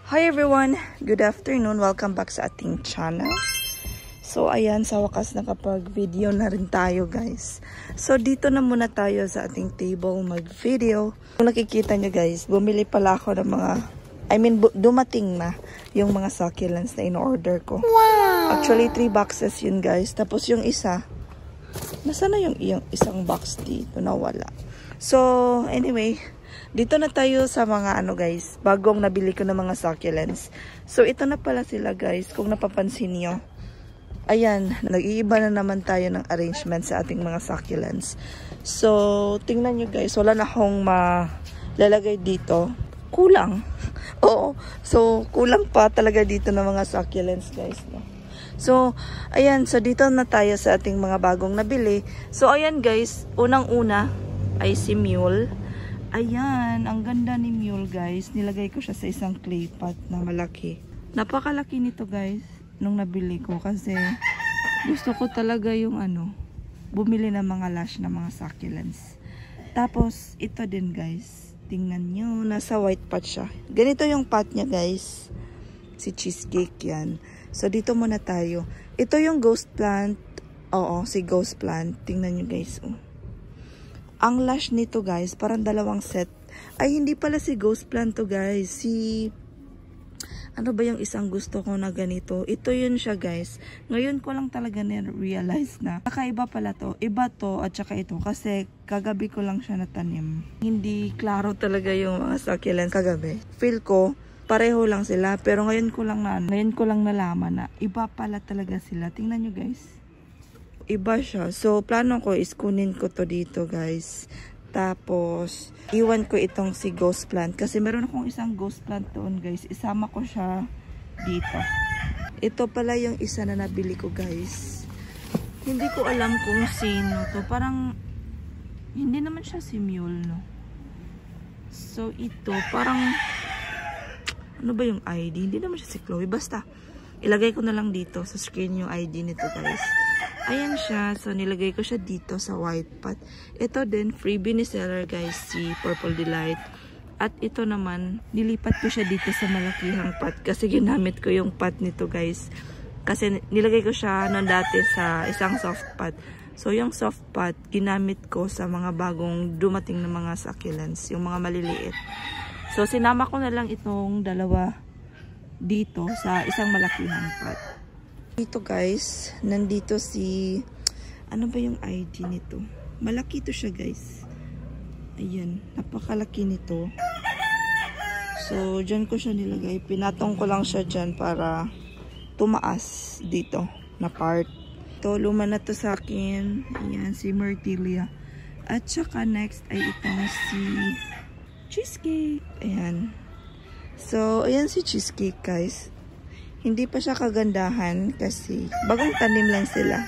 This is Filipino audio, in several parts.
Hi everyone! Good afternoon! Welcome back sa ating channel. So ayan, sa wakas nakapag-video na rin tayo guys. So dito na muna tayo sa ating table mag-video. Kung nakikita nyo guys, bumili pala ako ng mga, dumating na yung mga succulents na in-order ko. Wow! Actually 3 boxes yun guys. Tapos yung isa, nasa na yung isang box dito? Nawala. So anyway, dito na tayo sa mga guys, bagong nabili ko ng mga succulents. So ito na pala sila guys, kung napapansin nyo. Ayan, nag-iiba na naman tayo ng arrangement sa ating mga succulents. So tingnan nyo guys, wala na akong malalagay dito. Kulang. Oo, so kulang pa talaga dito ng mga succulents guys. No? So ayan, so dito na tayo sa ating mga bagong nabili. So ayan guys, unang-una ay si Mule. Ayan, ang ganda ni Mule guys. Nilagay ko siya sa isang clay pot na malaki. Napakalaki nito guys nung nabili ko kasi gusto ko talaga yung bumili ng mga lash na mga succulents. Tapos ito din guys. Tingnan nyo, nasa white pot siya. Ganito yung pot niya guys. Si cheesecake yan. So dito muna tayo. Ito yung ghost plant. Oo, si ghost plant. Tingnan nyo guys. Oh. Ang lash nito guys, parang dalawang set. Ay, hindi pala si ghost plant to guys. Si, ano ba yung isang gusto ko na ganito? Ito yun siya guys. Ngayon ko lang talaga na-realize na kakaiba pala to. Iba to at saka ito. Kasi kagabi ko lang siya natanim. Hindi klaro talaga yung mga succulents kagabi. Feel ko, pareho lang sila. Pero ngayon ko lang nalaman na iba pala talaga sila. Tingnan nyo guys. Iba siya. So, plano ko is kunin ko to dito, guys. Tapos, iwan ko itong si ghost plant. Kasi meron akong isang ghost plant doon, guys. Isama ko siya dito. Ito pala yung isa na nabili ko, guys. Hindi ko alam kung sino to. Parang, hindi naman siya si Mule, no? So, ito, parang, ano ba yung ID? Hindi naman siya si Chloe. Basta, ilagay ko na lang dito sa screen yung ID nito, guys. Ayan siya. So, nilagay ko siya dito sa white pot. Ito din, freebie ni seller guys, si Purple Delight. At ito naman, nilipat ko siya dito sa malakihang pot. Kasi ginamit ko yung pot nito guys. Kasi nilagay ko siya noon dati sa isang soft pot. So, yung soft pot, ginamit ko sa mga bagong dumating na mga succulents. Yung mga maliliit. So, sinama ko na lang itong dalawa dito sa isang malakihang pot. Dito guys, nandito si, ano ba yung ID nito? Malaki to siya guys. Ayan, napakalaki nito. So, dyan ko siya nilagay. Pinatong ko lang siya dyan para tumaas dito na part. Ito, luma na to sa akin. Ayan, si Myrtilia. At saka next ay itong si Cheesecake. Ayan. So, ayan si Cheesecake guys. Hindi pa siya kagandahan kasi bagong tanim lang sila.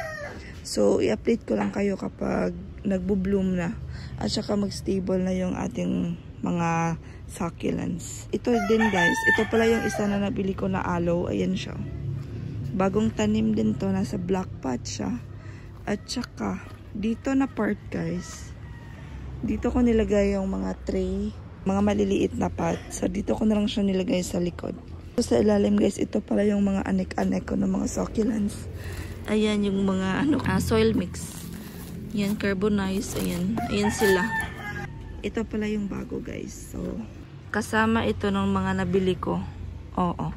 So, i-update ko lang kayo kapag nagbo-bloom na. At saka mag-stable na yung ating mga succulents. Ito din guys. Ito pala yung isa na nabili ko na aloe. Ayan siya. Bagong tanim din to. Nasa black pot siya. At saka, dito na part guys. Dito ko nilagay yung mga tray. Mga maliliit na pot. So, dito ko na lang siya nilagay sa likod. Sa ilalim guys, ito pala yung mga anek-anek ko ng mga succulents. Ayan yung mga soil mix. Ayan, carbonize. Ayan, ayan sila. Ito pala yung bago guys. So, kasama ito ng mga nabili ko. Oo.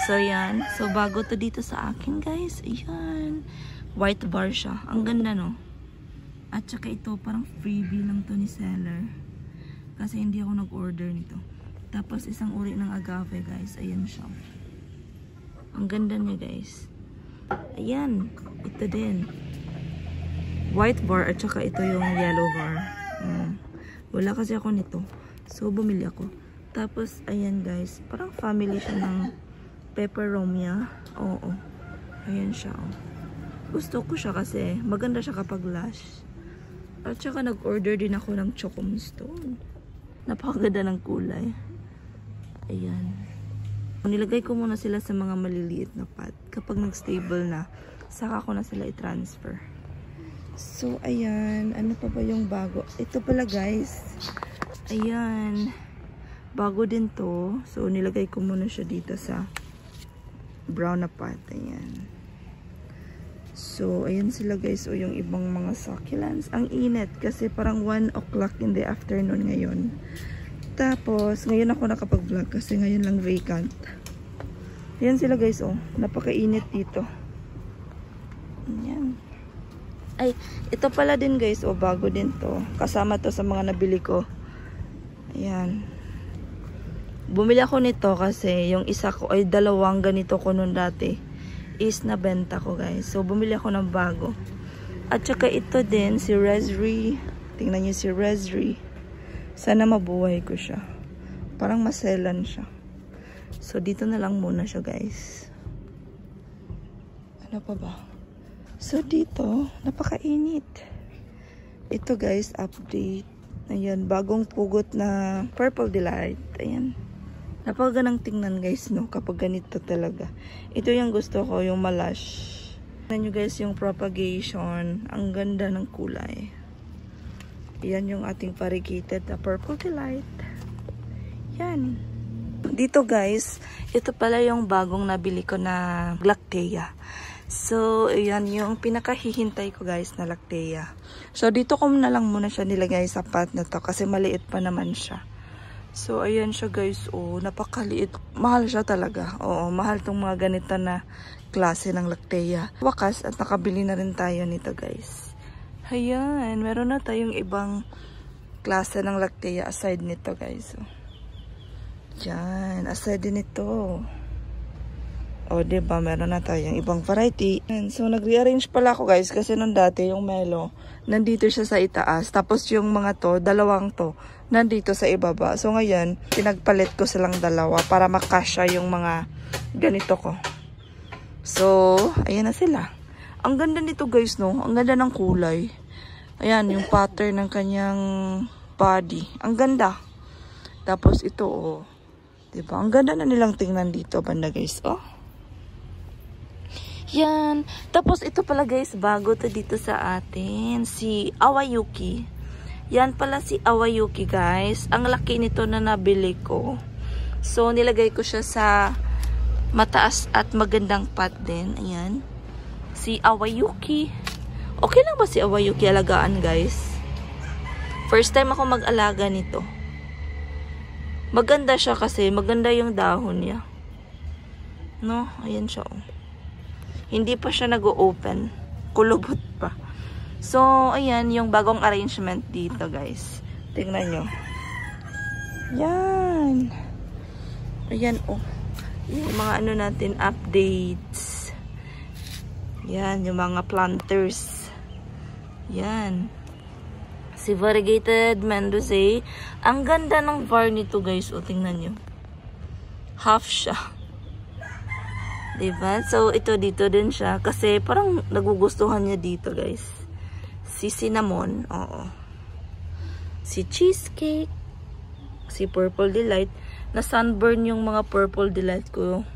So, ayan. So, bago to dito sa akin guys. Ayan. White bar siya. Ang ganda no? At saka ito, parang freebie lang to ni seller. Kasi hindi ako nag-order nito. Tapos isang uri ng agave guys. Ayan siya. Ang ganda niya guys. Ayan. Ito din. White bar at saka ito yung yellow bar. Wala kasi ako nito. So bumili ako. Tapos ayan guys. Parang family siya ng peperomia. Oo. Ayan siya. Oh. Gusto ko siya kasi maganda siya kapag lash. At saka nag-order din ako ng Chocomstone. Napakaganda ng kulay. Ayan. Nilagay ko muna sila sa mga maliliit na pot. Kapag nag-stable na, saka ko na sila i-transfer. So, ayan. Ano pa ba yung bago? Ito pala guys. Ayan. Bago din to. So, nilagay ko muna siya dito sa brown na part. Ayan. So, ayan sila guys. O, yung ibang mga succulents. Ang init kasi parang 1 o'clock in the afternoon ngayon. Tapos, ngayon ako nakapag-vlog kasi ngayon lang vacant. Ayan sila guys. O, napakainit dito. Ayan. Ay, ito pala din guys. O, bago din to. Kasama to sa mga nabili ko. Ayan. Bumili ako nito kasi yung isa ko ay dalawang ganito ko noon dati is nabenta ko guys. So bumili ako ng bago. At saka ito din si Resri. Tingnan niyo si Resri. Sana mabuhay ko siya. Parang maselan siya. So dito na lang muna siya guys. Ano pa ba? So dito napakainit. Ito guys update. Ayan bagong pugot na Purple Delight. Ayan. Napakagandang tingnan guys, no? Kapag ganito talaga. Ito yung gusto ko, yung malash. Tignan nyo guys yung propagation. Ang ganda ng kulay. Yan yung ating variegated na Purple Delight. Yan. Dito guys, ito pala yung bagong nabili ko na Lactea. So, yan yung pinakahihintay ko guys na Lactea. So, dito ko na lang muna siya nilagay sa pot na to kasi maliit pa naman siya. So, ayan siya guys. Oh, napakaliit. Mahal siya talaga. Oo, mahal tong mga ganito na klase ng Lactea. Wakas at nakabili na rin tayo nito guys. Ayan, meron na tayong ibang klase ng Lactea aside nito guys. Oh. Yan, aside din ito. O, diba, meron na tayong ibang variety. And so, nag-rearrange pala ako guys kasi nung dati yung Melo, nandito siya sa itaas. Tapos yung mga to, dalawang to, nandito sa ibaba. So, ngayon, pinagpalit ko silang dalawa para makasya yung mga ganito ko. So, ayan na sila. Ang ganda nito guys, no? Ang ganda ng kulay. Ayan, yung pattern ng kanyang body. Ang ganda. Tapos ito, oh. Diba? Ang ganda na nilang tingnan dito, banda guys, oh. Yan. Tapos ito pala guys, bago to dito sa atin. Si Awayuki. Yan pala si Awayuki guys. Ang laki nito na nabili ko. So, nilagay ko siya sa mataas at magandang pot din. Ayan. Si Awayuki. Okay lang ba si Awayuki alagaan guys? First time ako mag-alaga nito. Maganda siya kasi. Maganda yung dahon niya. No? Ayan siya oh. Hindi pa siya nag-o-open. Kulubot pa. So, ayan yung bagong arrangement dito, guys. Tingnan nyo. Yan. Ayan, oh. Yung mga ano natin, updates. Yan, yung mga planters. Yan. Si Variegated Mendoza. Ang ganda ng var nito, guys. O, tingnan nyo. Half siya. Diba? So, ito dito din siya. Kasi parang nagugustuhan niya dito, guys. Si Cinnamon. Oo. Si Cheesecake. Si Purple Delight. Na sunburn yung mga Purple Delight ko.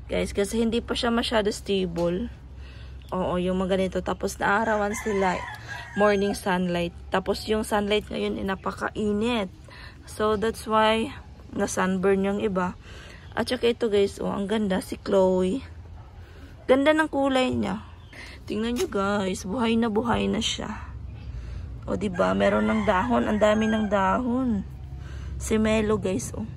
Guys, kasi hindi pa siya masyado stable. Oo, yung mga ganito. Tapos, naarawan sila. Morning sunlight. Tapos, yung sunlight ngayon, napakainit. So, that's why, na-sunburn yung iba. At saka ito guys, oh, ang ganda si Chloe. Ganda ng kulay niya. Tingnan nyo guys, buhay na siya. O diba, meron ng dahon, ang dami ng dahon. Si Melo guys, oh.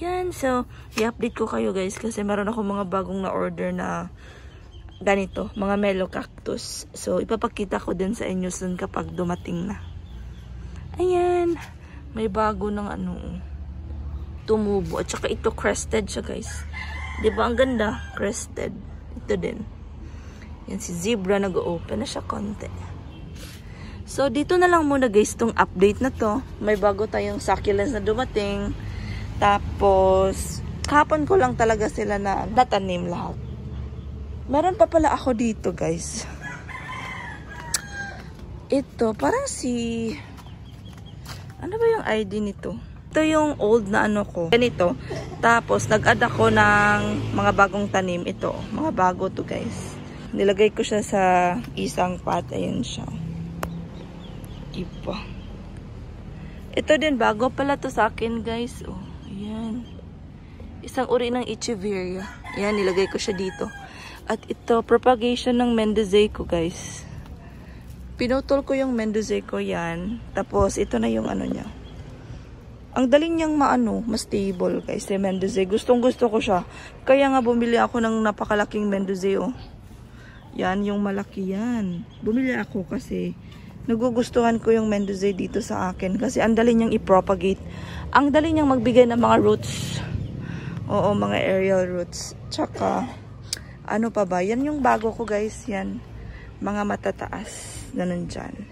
Yan, so, i-update ko kayo guys kasi meron ako mga bagong na-order na ganito, mga Melo cactus. So, ipapakita ko din sa inyo soon kapag dumating na. Ayan, may bago ng ano, tumubo. At saka ito crested siya guys. Diba ang ganda? Crested. Ito din. Yan si Zebra nag-open na siya konti. So dito na lang muna guys tong update na to. May bago tayong succulents na dumating. Tapos kahapon ko lang talaga sila na natanim lahat. Meron pa pala ako dito guys. Ito parang si ano ba yung ID nito? Ito yung old na ano ko. Ganito. Tapos, nag-add ako ng mga bagong tanim. Ito. Mga bago to guys. Nilagay ko siya sa isang pot. Ayan siya. Iba. Ito din. Bago pala to sa akin guys. Oh. Isang uri ng Echeveria. Yan, nilagay ko siya dito. At ito, propagation ng Mendozeco, guys. Pinutol ko yung Mendozeco yan. Tapos, ito na yung ano niya. Ang daling niyang mas stable, guys. Si Mendoze. Gustong gusto ko siya. Kaya nga bumili ako ng napakalaking Mendoze, oh. Yan, yung malaki yan. Bumili ako kasi nagugustuhan ko yung Mendoze dito sa akin. Kasi ang dali niyang i-propagate. Ang dali niyang magbigay ng mga roots. Oo, mga aerial roots. Tsaka, ano pa ba? Yan yung bago ko, guys. Yan. Mga matataas na nandyan.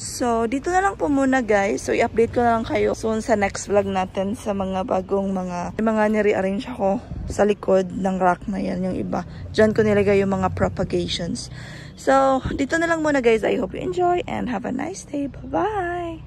So, dito na lang po muna, guys. So, i-update ko na lang kayo soon sa next vlog natin sa mga bagong mga nire-arrange ako sa likod ng rack na yan, yung iba. Diyan ko nilagay yung mga propagations. So, dito na lang muna, guys. I hope you enjoy and have a nice day. Bye-bye!